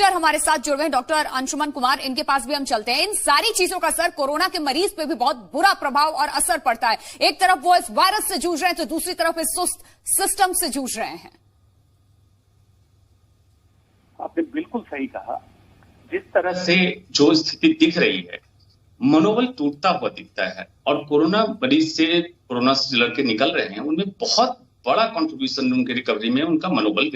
Doctor हमारे साथ जुड़ हुए हैं, डॉक्टर अंशुमन कुमार, इनके पास भी हम चलते हैं। इन सारी चीजों का सर कोरोना के मरीज पे भी बहुत बुरा प्रभाव और असर पड़ता है। एक तरफ वो इस वायरस से जूझ रहे हैं तो दूसरी तरफ इस सुस्त सिस्टम से जूझ रहे हैं। आपने बिल्कुल सही कहा। जिस तरह से जो स्थिति दिख रही है, मनोबल टूटता हुआ दिखता है और कोरोना मरीज से कोरोना से लड़के निकल रहे हैं, उनमें बहुत बड़ा कंट्रीब्यूशन उनके रिकवरी में उनका मनोबल,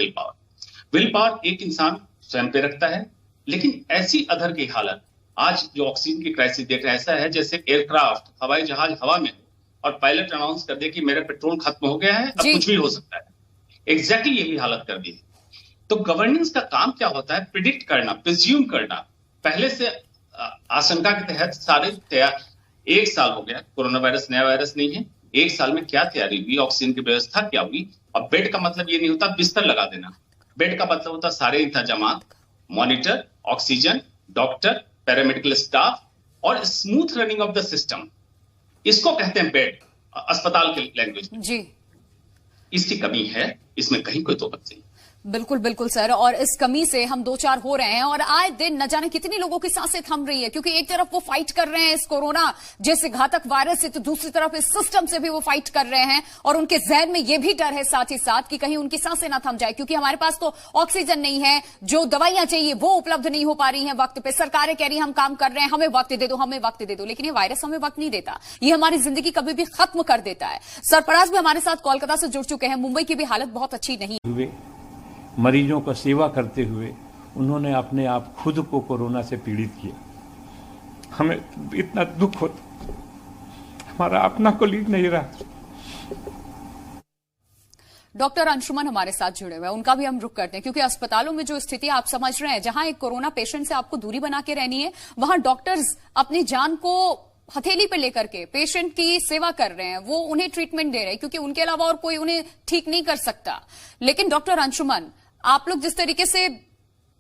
विल पावर एक इंसान स्वयं पे रखता है। लेकिन ऐसी अधर की हालत, आज जो ऑक्सीजन की क्राइसिस देख रहे हैं, ऐसा है जैसे एयरक्राफ्ट, हवाई जहाज हवा में हो और पायलट अनाउंस कर दे कि मेरा पेट्रोल खत्म हो गया है, अब कुछ भी हो सकता है। एग्जैक्टली यही हालत कर दी है। तो गवर्नेंस का काम क्या होता है? प्रिडिक्ट करना, प्रिज्यूम करना, पहले से आशंका के तहत सारे तैयार। 1 साल हो गया, कोरोना वायरस नया वायरस नहीं है। 1 साल में क्या तैयारी हुई, ऑक्सीजन की व्यवस्था क्या हुई। और बेड का मतलब ये नहीं होता बिस्तर लगा देना, बेड का मतलब होता सारे इंतजाम, monitor, oxygen, doctor, paramedical staff और smooth running of the system. इसको कहते हैं बेड, अस्पताल के लैंग्वेज में। जी, इसकी कमी है, इसमें कहीं कोई दो बात नहीं। बिल्कुल बिल्कुल सर, और इस कमी से हम 2-4 हो रहे हैं और आए दिन न जाने कितनी लोगों की सांसें थम रही है, क्योंकि एक तरफ वो फाइट कर रहे हैं इस कोरोना जैसे घातक वायरस से, तो दूसरी तरफ इस सिस्टम से भी वो फाइट कर रहे हैं। और उनके जहन में ये भी डर है साथ ही साथ कि कहीं उनकी सांसें ना थम जाए, क्योंकि हमारे पास तो ऑक्सीजन नहीं है, जो दवाइयां चाहिए वो उपलब्ध नहीं हो पा रही हैं वक्त पे। सरकारें कह रही हैं हम काम कर रहे हैं, हमें वक्त दे दो, हमें वक्त दे दो, लेकिन ये वायरस हमें वक्त नहीं देता, ये हमारी जिंदगी कभी भी खत्म कर देता है। सरफराज भी हमारे साथ कोलकाता से जुड़ चुके हैं। मुंबई की भी हालत बहुत अच्छी नहीं हुए, मरीजों को सेवा करते हुए उन्होंने अपने आप खुद को कोरोना से पीड़ित किया। हमें इतना दुख होता, हमारा अपना कोलीग नहीं रहा। डॉक्टर अंशुमन हमारे साथ जुड़े हुए हैं, उनका भी हम रुख करते हैं, क्योंकि अस्पतालों में जो स्थिति आप समझ रहे हैं, जहां एक कोरोना पेशेंट से आपको दूरी बना के रहनी है, वहां डॉक्टर्स अपनी जान को हथेली पे लेकर के पेशेंट की सेवा कर रहे हैं, वो उन्हें ट्रीटमेंट दे रहे हैं, क्योंकि उनके अलावा और कोई उन्हें ठीक नहीं कर सकता। लेकिन डॉक्टर अंशुमन, आप लोग जिस तरीके से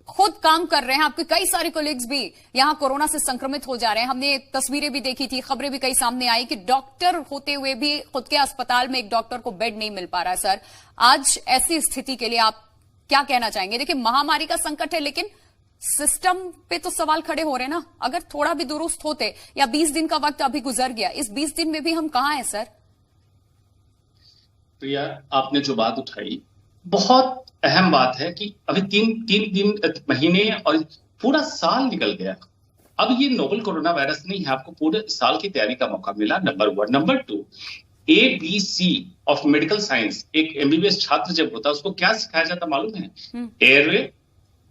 खुद काम कर रहे हैं, आपके कई सारे कोलीग्स भी यहां कोरोना से संक्रमित हो जा रहे हैं। हमने तस्वीरें भी देखी थी, खबरें भी कई सामने आई कि डॉक्टर होते हुए भी खुद के अस्पताल में एक डॉक्टर को बेड नहीं मिल पा रहा है। सर, आज ऐसी स्थिति के लिए आप क्या कहना चाहेंगे? देखिए, महामारी का संकट है, लेकिन सिस्टम पे तो सवाल खड़े हो रहे हैं ना। अगर थोड़ा भी दुरुस्त होते, या 20 दिन का वक्त अभी गुजर गया, इस 20 दिन में भी हम कहां हैं सर? प्रिया, आपने जो बात उठाई बहुत अहम बात है कि अभी तीन दिन, महीने और पूरा साल निकल गया। अब ये नोवल कोरोना वायरस नहीं है, आपको पूरे साल की तैयारी का मौका मिला, number 1। Number 2, ABC of medical science, एक MBBS छात्र जब होता है उसको क्या सिखाया जाता मालूम है? Airway,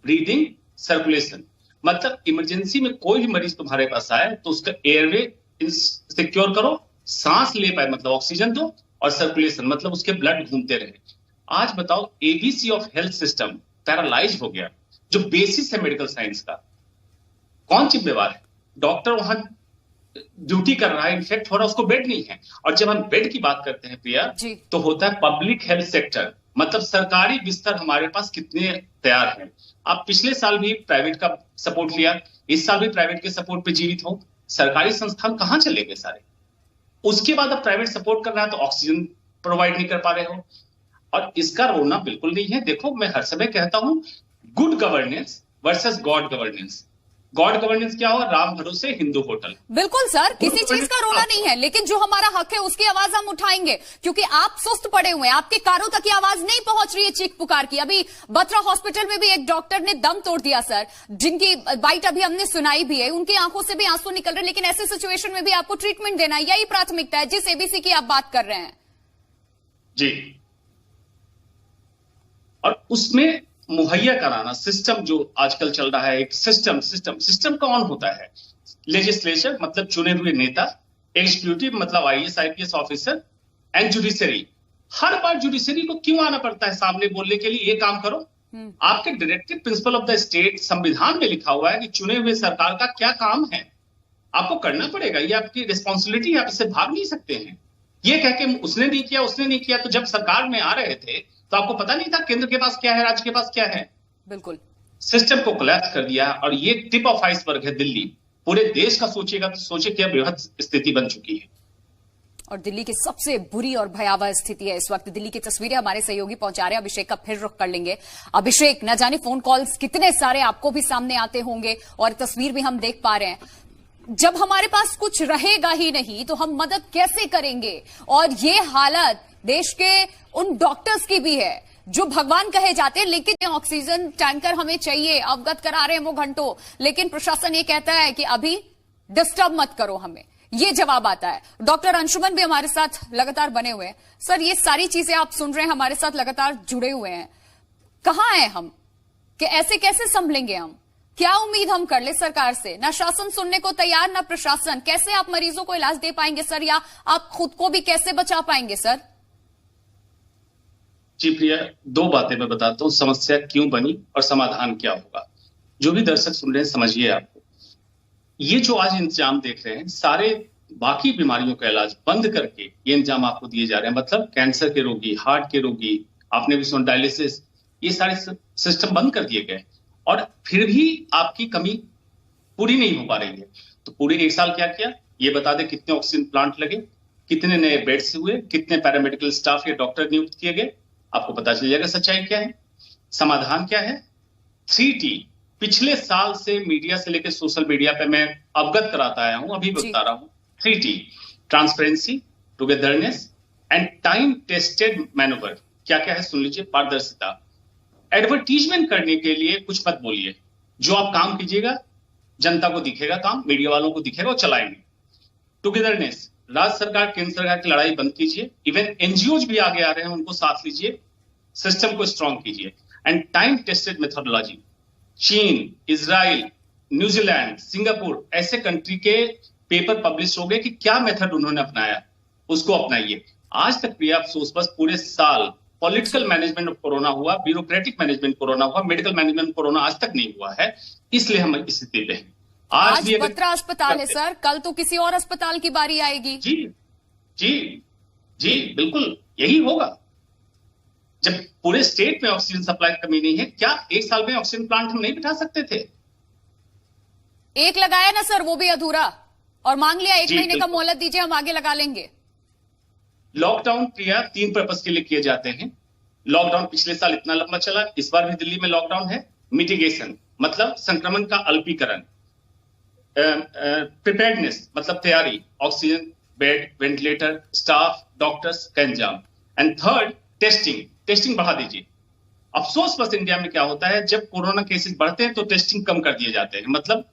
breathing, circulation. मतलब इमरजेंसी में कोई भी मरीज तुम्हारे पास आए तो उसका एयरवे सिक्योर करो, सांस ले पाए मतलब ऑक्सीजन दो, और सर्कुलेशन मतलब उसके ब्लड घूमते रहे। आज बताओ, ABC of health system paralyse हो गया, जो बेसिस है मेडिकल साइंस का। कौन जिम्मेवार है? डॉक्टर वहां ड्यूटी कर रहा है, इन्फेक्ट हो रहा है, उसको बेड नहीं है। और जब हम बेड की बात करते हैं प्रिया, तो होता है पब्लिक हेल्थ सेक्टर, मतलब सरकारी बिस्तर हमारे पास कितने तैयार हैं। आप पिछले साल भी प्राइवेट का सपोर्ट लिया, इस साल भी प्राइवेट के सपोर्ट पे जीवित हो। सरकारी संस्थान कहां चले गए सारे? उसके बाद अब प्राइवेट सपोर्ट कर रहा है तो ऑक्सीजन प्रोवाइड नहीं कर पा रहे हो। और इसका रोना बिल्कुल नहीं है। देखो, मैं हर समय कहता हूं, good governance versus God governance. God governance क्या होगा? राम भरोसे हिंदू होटल। बिल्कुल सर, किसी चीज का रोना नहीं है, लेकिन जो हमारा हक है उसकी आवाज हम उठाएंगे, क्योंकि आप सुस्त पड़े हुए हैं, आपके कानों तक की आवाज नहीं पहुंच रही है चीख पुकार की। अभी बत्रा हॉस्पिटल में भी एक डॉक्टर ने दम तोड़ दिया सर, जिनकी बाइट अभी हमने सुनाई भी है, उनकी आंखों से भी आंसू निकल रहे, लेकिन ऐसे सिचुएशन में भी आपको ट्रीटमेंट देना, यही प्राथमिकता है जिस ABC की आप बात कर रहे हैं। जी, और उसमें मुहैया कराना सिस्टम जो आजकल चल रहा है, एक सिस्टम कौन होता है? लेजिस्लेचर मतलब चुने हुए नेता, एग्जीक्यूटिव मतलब IAS IPS officer, and judiciary. Her bar judiciary को क्यों आना पड़ता है सामने बोलने के लिए ये काम करो? आपके directive principle of the state संविधान में लिखा हुआ है कि चुने हुए सरकार का क्या काम है, आपको करना पड़ेगा, ये आपकी रिस्पॉन्सिबिलिटी है, आप इससे भाग नहीं सकते हैं। ये कह के उसने नहीं किया, तो जब सरकार में आ रहे थे तो आपको पता नहीं था केंद्र के पास क्या है, राज्य के पास क्या है? बिल्कुल, सिस्टम को कोलैप्स कर दिया। और ये टिप ऑफ आइसबर्ग है दिल्ली। पूरे देश का सोचिएगा तो सोचिए क्या बृहद स्थिति बन चुकी है। और दिल्ली की सबसे बुरी और भयावह स्थिति है इस वक्त। दिल्ली की तस्वीरें हमारे सहयोगी पहुंचा रहे हैं, अभिषेक का फिर रुख कर लेंगे। अभिषेक, न जाने फोन कॉल्स कितने सारे आपको भी सामने आते होंगे और तस्वीर भी हम देख पा रहे हैं। जब हमारे पास कुछ रहेगा ही नहीं तो हम मदद कैसे करेंगे? और ये हालत देश के उन डॉक्टर्स की भी है जो भगवान कहे जाते हैं, लेकिन ऑक्सीजन टैंकर हमें चाहिए, अवगत करा रहे हैं वो घंटों, लेकिन प्रशासन ये कहता है कि अभी डिस्टर्ब मत करो हमें, ये जवाब आता है। डॉक्टर अंशुमन भी हमारे साथ लगातार बने हुए हैं। सर, ये सारी चीजें आप सुन रहे हैं, हमारे साथ लगातार जुड़े हुए हैं, कहां हैं हम कि ऐसे कैसे संभलेंगे हम? क्या उम्मीद हम कर ले सरकार से? ना शासन सुनने को तैयार, ना प्रशासन। कैसे आप मरीजों को इलाज दे पाएंगे सर, या आप खुद को भी कैसे बचा पाएंगे सर? जी प्रिया, दो बातें मैं बताता हूं, समस्या क्यों बनी और समाधान क्या होगा। जो भी दर्शक सुन रहे हैं समझिए, आपको ये जो आज इंतजाम देख रहे हैं, सारे बाकी बीमारियों का इलाज बंद करके ये इंतजाम आपको दिए जा रहे हैं। मतलब कैंसर के रोगी, हार्ट के रोगी, आपने भी सुना डायलिसिस, ये सारे सिस्टम बंद कर दिए गए और फिर भी आपकी कमी पूरी नहीं हो पा रही है। तो पूरे एक साल क्या किया ये बता दें। कितने ऑक्सीजन प्लांट लगे, कितने नए बेड्स हुए, कितने पैरामेडिकल स्टाफ या डॉक्टर नियुक्त किए गए, आपको पता चल जाएगा सच्चाई क्या है। समाधान क्या है? 3T पिछले साल से मीडिया से लेकर सोशल मीडिया पे मैं अवगत कराता आया हूं, अभी बता रहा हूं। 3T, transparency, togetherness and time tested manoeuvre. क्या क्या है सुन लीजिए। पारदर्शिता, एडवर्टीजमेंट करने के लिए कुछ मत बोलिए, जो आप काम कीजिएगा जनता को दिखेगा, काम मीडिया वालों को दिखेगा और चलाएंगे। टुगेदरनेस, राज्य सरकार केंद्र सरकार की लड़ाई बंद कीजिए, इवन एनजीओज भी आगे आ रहे हैं, उनको साथ लीजिए, सिस्टम को स्ट्रांग कीजिए। एंड टाइम टेस्टेड मेथोडोलॉजी, चीन, इजराइल, न्यूजीलैंड, सिंगापुर ऐसे कंट्री के पेपर पब्लिश हो गए कि क्या मेथड उन्होंने अपनाया, उसको अपनाइए। आज तक भी अफसोस, बस पूरे साल पॉलिटिकल मैनेजमेंट ऑफ कोरोना हुआ, ब्यूरोक्रेटिक मैनेजमेंट कोरोना हुआ, मेडिकल मैनेजमेंट कोरोना आज तक नहीं हुआ है, इसलिए हम इस स्थिति में हैं। आज भी बत्रा अस्पताल है सर, कल तो किसी और अस्पताल की बारी आएगी। जी जी जी, बिल्कुल यही होगा। जब पूरे स्टेट में ऑक्सीजन सप्लाई की कमी नहीं है, क्या एक साल में ऑक्सीजन प्लांट हम नहीं बिठा सकते थे? एक लगाया ना सर, वो भी अधूरा, और मांग लिया 1 महीने का मोहलत दीजिए, हम आगे लगा लेंगे। लॉकडाउन क्रिया 3 पर्पस के लिए किए जाते हैं। लॉकडाउन पिछले साल इतना लंबा चला, इस बार भी दिल्ली में लॉकडाउन है। मिटिगेशन मतलब संक्रमण का अल्पीकरण, प्रिपेयर्डनेस मतलब तैयारी, oxygen, bed, ventilator, staff, doctors का इंतजाम। एंड थर्ड, टेस्टिंग बढ़ा दीजिए। अफसोस बस इंडिया में क्या होता है, जब कोरोना केसेस बढ़ते हैं तो टेस्टिंग कम कर दिए जाते हैं। मतलब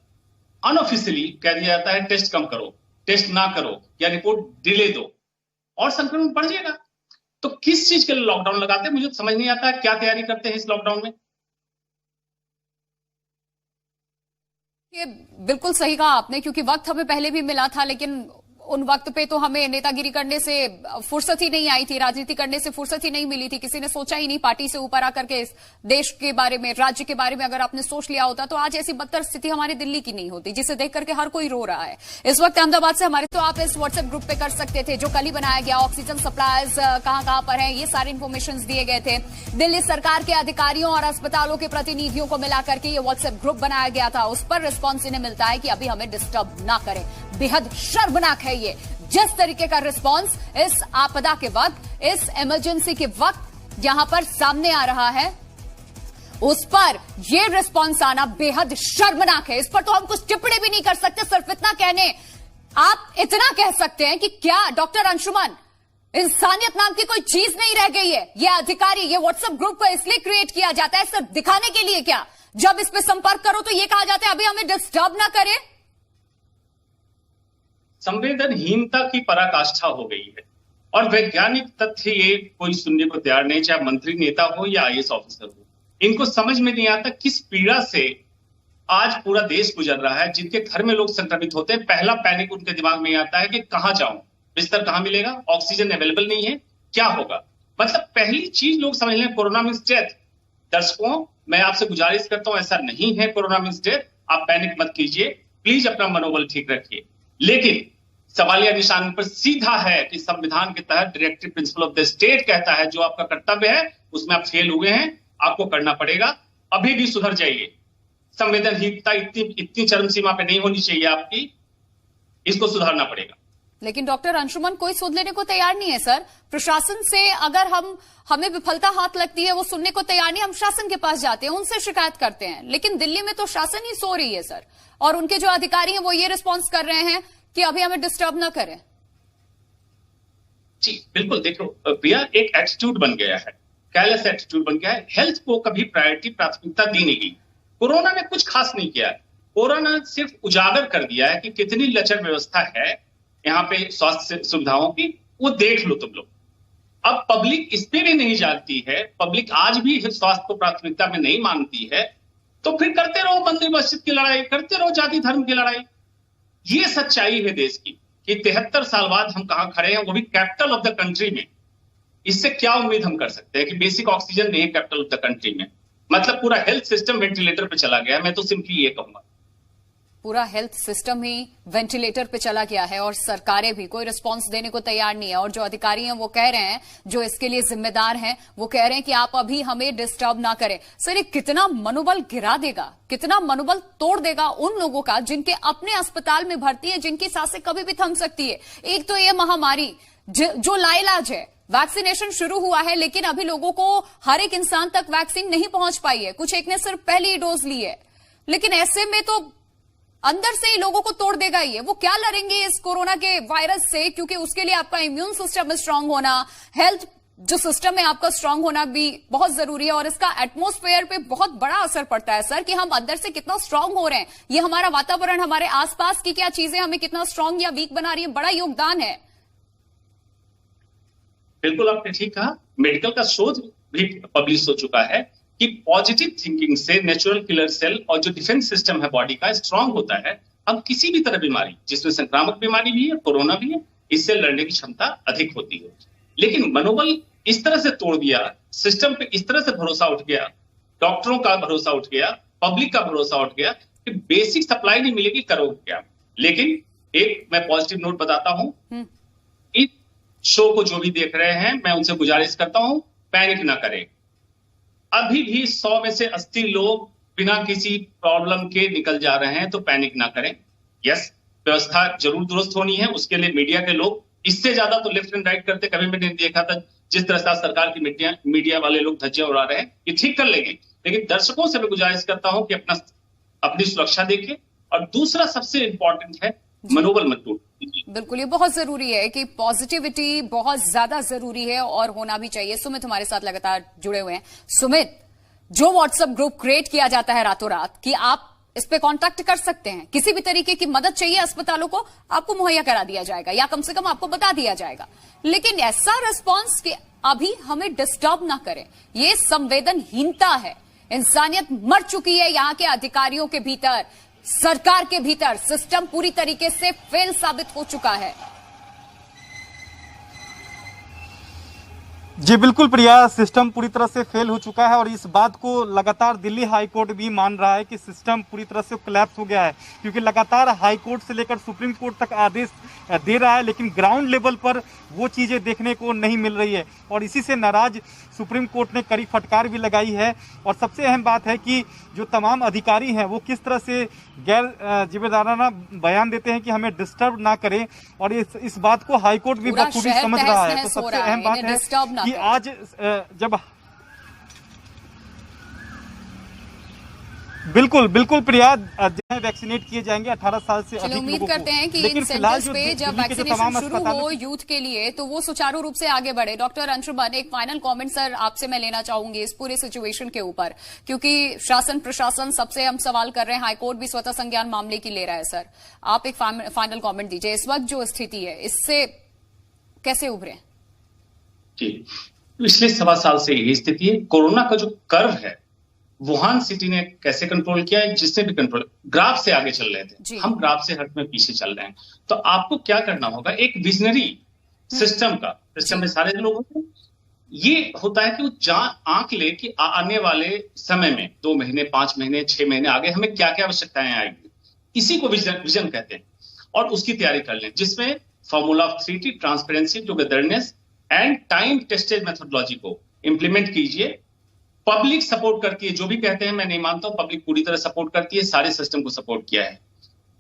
अनऑफिशियली कह दिया जाता है टेस्ट कम करो, टेस्ट ना करो या रिपोर्ट डिले दो, और संक्रमण बढ़ जाएगा। तो किस चीज के लिए लॉकडाउन लगाते हैं, मुझे समझ नहीं आता क्या तैयारी करते हैं इस लॉकडाउन में। ये बिल्कुल सही कहा आपने, क्योंकि वक्त हमें पहले भी मिला था, लेकिन उन वक्त पे तो हमें नेतागिरी करने से फुर्सत ही नहीं आई थी, राजनीति करने से फुर्सत ही नहीं मिली थी। किसी ने सोचा ही नहीं पार्टी से ऊपर आकर के इस देश के बारे में, राज्य के बारे में अगर आपने सोच लिया होता तो आज ऐसी बदतर स्थिति हमारी दिल्ली की नहीं होती, जिसे देख करके हर कोई रो रहा है इस वक्त अहमदाबाद से हमारे। तो आप इस व्हाट्सएप ग्रुप पे कर सकते थे, जो कल ही बनाया गया, ऑक्सीजन सप्लाईज कहां पर है, ये सारे इन्फॉर्मेशन दिए गए थे। दिल्ली सरकार के अधिकारियों और अस्पतालों के प्रतिनिधियों को मिलाकर के ये व्हाट्सएप ग्रुप बनाया गया था। उस पर रिस्पॉन्स इन्हें मिलता है कि अभी हमें डिस्टर्ब ना करें। बेहद शर्मनाक है ये, जिस तरीके का रिस्पांस इस आपदा के वक्त, इस इमरजेंसी के वक्त यहां पर सामने आ रहा है, उस पर यह रिस्पांस आना बेहद शर्मनाक है। इस पर तो हम कुछ टिप्पणी भी नहीं कर सकते, सिर्फ इतना कहने, आप इतना कह सकते हैं कि क्या डॉक्टर अंशुमन, इंसानियत नाम की कोई चीज नहीं रह गई है? ये अधिकारी, ये व्हाट्सएप ग्रुप को इसलिए क्रिएट किया जाता है सिर्फ दिखाने के लिए क्या? जब इस पे संपर्क करो तो ये कहा जाता है अभी हमें डिस्टर्ब ना करे। संवेदनहीनता की पराकाष्ठा हो गई है, और वैज्ञानिक तथ्य ये कोई सुनने को तैयार नहीं, चाहे मंत्री, नेता हो या आईएएस ऑफिसर हो। इनको समझ में नहीं आता किस पीड़ा से आज पूरा देश गुजर रहा है। जिनके घर में लोग संक्रमित होते हैं, पहला पैनिक उनके दिमाग में आता है कि कहां जाऊं, बिस्तर कहां मिलेगा, ऑक्सीजन अवेलेबल नहीं है, क्या होगा। मतलब पहली चीज लोग समझ लें कोरोना मींस डेथ। दर्शकों, मैं आपसे गुजारिश करता हूं, ऐसा नहीं है कोरोना मींस डेथ। आप पैनिक मत कीजिए, प्लीज अपना मनोबल ठीक रखिए। लेकिन सवालिया निशान पर सीधा है कि संविधान के तहत directive principle of the state कहता है जो आपका कर्तव्य है उसमें आप फेल हुए हैं, आपको करना पड़ेगा। अभी भी सुधर जाइए। संवेदनहीनता इतनी चरम सीमा पे नहीं होनी चाहिए आपकी, इसको सुधारना पड़ेगा। लेकिन डॉक्टर अंशुमन कोई सुन लेने को तैयार नहीं है सर। प्रशासन से अगर हमें विफलता हाथ लगती है वो सुनने को तैयार नहीं, हम शासन के पास जाते हैं, उनसे शिकायत करते हैं। लेकिन दिल्ली में तो शासन ही सो रही है सर, और उनके जो अधिकारी हैं वो ये रिस्पॉन्स कर रहे हैं कि अभी हमें डिस्टर्ब ना करें। जी बिल्कुल, देखो भैया एक एटीट्यूड बन गया है, केयरलेस एटीट्यूड बन गया है। हेल्थ को कभी प्राथमिकता दी नहीं गई। कोरोना ने कुछ खास नहीं किया है। कोरोना सिर्फ उजागर कर दिया है कि कितनी लचर व्यवस्था है यहाँ पे स्वास्थ्य सुविधाओं की, वो देख लो तुम लोग। अब पब्लिक इस पे भी नहीं जानती है, पब्लिक आज भी स्वास्थ्य को प्राथमिकता में नहीं मानती है, तो फिर करते रहो मंदिर मस्जिद की लड़ाई, करते रहो जाति धर्म की लड़ाई। ये सच्चाई है देश की कि 73 साल बाद हम कहां खड़े हैं, वो भी कैपिटल ऑफ द कंट्री में। इससे क्या उम्मीद हम कर सकते हैं कि बेसिक ऑक्सीजन नहीं है कैपिटल ऑफ द कंट्री में, मतलब पूरा हेल्थ सिस्टम वेंटिलेटर पे चला गया। मैं तो सिंपली ये कहूंगा पूरा हेल्थ सिस्टम ही वेंटिलेटर पे चला गया है और सरकारें भी कोई रिस्पांस देने को तैयार नहीं है। और जो अधिकारी हैं वो कह रहे हैं, जो इसके लिए जिम्मेदार हैं वो कह रहे हैं कि आप अभी हमें डिस्टर्ब ना करें। सर ये कितना मनोबल गिरा देगा, कितना मनोबल तोड़ देगा उन लोगों का जिनके अपने अस्पताल में भर्ती है, जिनकी सांसें कभी भी थम सकती है। एक तो ये महामारी जो लाइलाज है, वैक्सीनेशन शुरू हुआ है लेकिन अभी लोगों को, हर एक इंसान तक वैक्सीन नहीं पहुंच पाई है, कुछ एक ने सिर्फ पहली डोज ली है। लेकिन ऐसे में तो अंदर से ही लोगों को तोड़ देगा ही है। वो क्या लड़ेंगे इस कोरोना के वायरस से, क्योंकि उसके लिए आपका इम्यून सिस्टम स्ट्रांग होना, हेल्थ जो सिस्टम है आपका स्ट्रांग होना भी बहुत जरूरी है। और इसका एटमॉस्फेयर पे बहुत बड़ा असर पड़ता है सर, कि हम अंदर से कितना स्ट्रांग हो रहे हैं। ये हमारा वातावरण, हमारे आसपास की क्या चीजें हमें कितना स्ट्रांग या वीक बना रही है, बड़ा योगदान है। बिल्कुल आपने ठीक कहा। मेडिकल का शोध भी पब्लिश हो चुका है कि पॉजिटिव थिंकिंग से नेचुरल किलर सेल और जो डिफेंस सिस्टम है बॉडी का स्ट्रांग होता है। हम किसी भी तरह बीमारी, जिसमें संक्रामक बीमारी भी है, कोरोना भी है, इससे लड़ने की क्षमता अधिक होती है। लेकिन मनोबल इस तरह से तोड़ दिया, सिस्टम पे इस तरह से भरोसा उठ गया, डॉक्टरों का भरोसा उठ गया, पब्लिक का भरोसा उठ गया कि बेसिक सप्लाई नहीं मिलेगी, करोगे क्या। लेकिन एक मैं पॉजिटिव नोट बताता हूं, इस शो को जो भी देख रहे हैं मैं उनसे गुजारिश करता हूं, पैनिक ना करें। अभी भी 100 में से 80 लोग बिना किसी प्रॉब्लम के निकल जा रहे हैं, तो पैनिक ना करें। यस, व्यवस्था जरूर दुरुस्त होनी है, उसके लिए मीडिया के लोग इससे ज्यादा तो लेफ्ट एंड राइट करते कभी मैंने देखा था। जिस तरह से सरकार की मीडिया वाले लोग धज्जियां उड़ा रहे हैं, ये ठीक कर लेंगे। लेकिन दर्शकों से मैं गुजारिश करता हूं कि अपनी सुरक्षा देखें। और दूसरा सबसे इंपॉर्टेंट है, मनोबल मत टूटे। बिल्कुल, ये बहुत जरूरी है कि पॉजिटिविटी बहुत ज्यादा जरूरी है और होना भी चाहिए। सुमित हमारे साथ लगातार जुड़े हुए हैं। सुमित, जो व्हाट्सएप ग्रुप क्रिएट किया जाता है रातों रात कि आप इस पे कांटेक्ट कर सकते हैं, किसी भी तरीके की मदद चाहिए अस्पतालों को, आपको मुहैया करा दिया जाएगा या कम से कम आपको बता दिया जाएगा। लेकिन ऐसा रिस्पॉन्स कि अभी हमें डिस्टर्ब ना करें, ये संवेदनहीनता है। इंसानियत मर चुकी है यहाँ के अधिकारियों के भीतर, सरकार के भीतर। सिस्टम पूरी तरीके से फेल साबित हो चुका है। जी बिल्कुल प्रिया, सिस्टम पूरी तरह से फेल हो चुका है और इस बात को लगातार दिल्ली हाई कोर्ट भी मान रहा है कि सिस्टम पूरी तरह से कोलैप्स हो गया है। क्योंकि लगातार हाई कोर्ट से लेकर सुप्रीम कोर्ट तक आदेश दे रहा है, लेकिन ग्राउंड लेवल पर वो चीज़ें देखने को नहीं मिल रही है। और इसी से नाराज सुप्रीम कोर्ट ने कड़ी फटकार भी लगाई है। और सबसे अहम बात है कि जो तमाम अधिकारी हैं वो किस तरह से गैर जिम्मेदाराना बयान देते हैं कि हमें डिस्टर्ब ना करें, और इस बात को हाईकोर्ट भी बखूबी समझ रहा है। तो सबसे अहम बात है कि आज जब बिल्कुल प्रिया, वैक्सीनेट किए जाएंगे 18 साल से अधिक लोगों को। उम्मीद करते हैं कि इन सेंटर्स पे जब वैक्सीनेशन शुरू हो यूथ के लिए तो वो सुचारू रूप से आगे बढ़े। डॉक्टर अंशुमन, एक फाइनल कमेंट सर आपसे मैं लेना चाहूंगी इस पूरे सिचुएशन के ऊपर, क्योंकि शासन प्रशासन सबसे हम सवाल कर रहे हैं, हाईकोर्ट भी स्वतः संज्ञान मामले की ले रहा है। सर आप एक फाइनल कॉमेंट दीजिए, इस वक्त जो स्थिति है इससे कैसे उभरे? पिछले 1.25 साल से यही स्थिति है। कोरोना का जो कर्व है वुहान सिटी ने कैसे कंट्रोल किया है, जिसने भी कंट्रोल, ग्राफ से आगे चल रहे थे, हम ग्राफ से हट में पीछे चल रहे हैं। तो आपको क्या करना होगा, एक विजनरी सिस्टम में सारे लोग होते हैं। ये होता है कि वो आंक ले कि आने वाले समय में 2 महीने 5 महीने 6 महीने आगे हमें क्या क्या आवश्यकताएं आएगी, इसी को विजन कहते हैं। और उसकी तैयारी कर लें, जिसमें formula of 3T, transparency, togetherness and time tested methodology को इंप्लीमेंट कीजिए। पब्लिक सपोर्ट करती है, जो भी कहते हैं मैं नहीं मानता हूं, पब्लिक पूरी तरह सपोर्ट करती है, सारे सिस्टम को सपोर्ट किया है।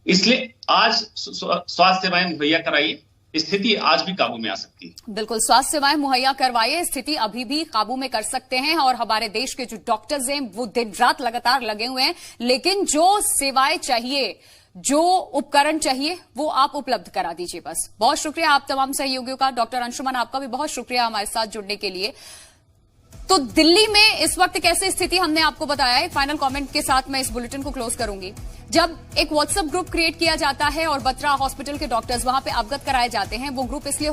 इसलिए आज स्वास्थ्य सेवाएं मुहैया कराइए, स्थिति आज भी काबू में आ सकती है। बिल्कुल, स्वास्थ्य सेवाएं मुहैया करवाइए, स्थिति अभी भी काबू में कर सकते हैं। और हमारे देश के जो डॉक्टर्स हैं वो दिन रात लगातार लगे हुए हैं, लेकिन जो सेवाएं चाहिए, जो उपकरण चाहिए, वो आप उपलब्ध करा दीजिए बस। बहुत शुक्रिया आप तमाम सहयोगियों का। डॉक्टर अंशुमन, आपका भी बहुत शुक्रिया हमारे साथ जुड़ने के लिए। तो दिल्ली में इस वक्त कैसे स्थिति हमने आपको बताया है। फाइनल कमेंट के साथ मैं इस बुलेटिन को क्लोज करूंगी। जब एक व्हाट्सएप ग्रुप क्रिएट किया जाता है और बत्रा हॉस्पिटल के डॉक्टर्स वहां पे अवगत कराए जाते हैं, वो ग्रुप इसलिए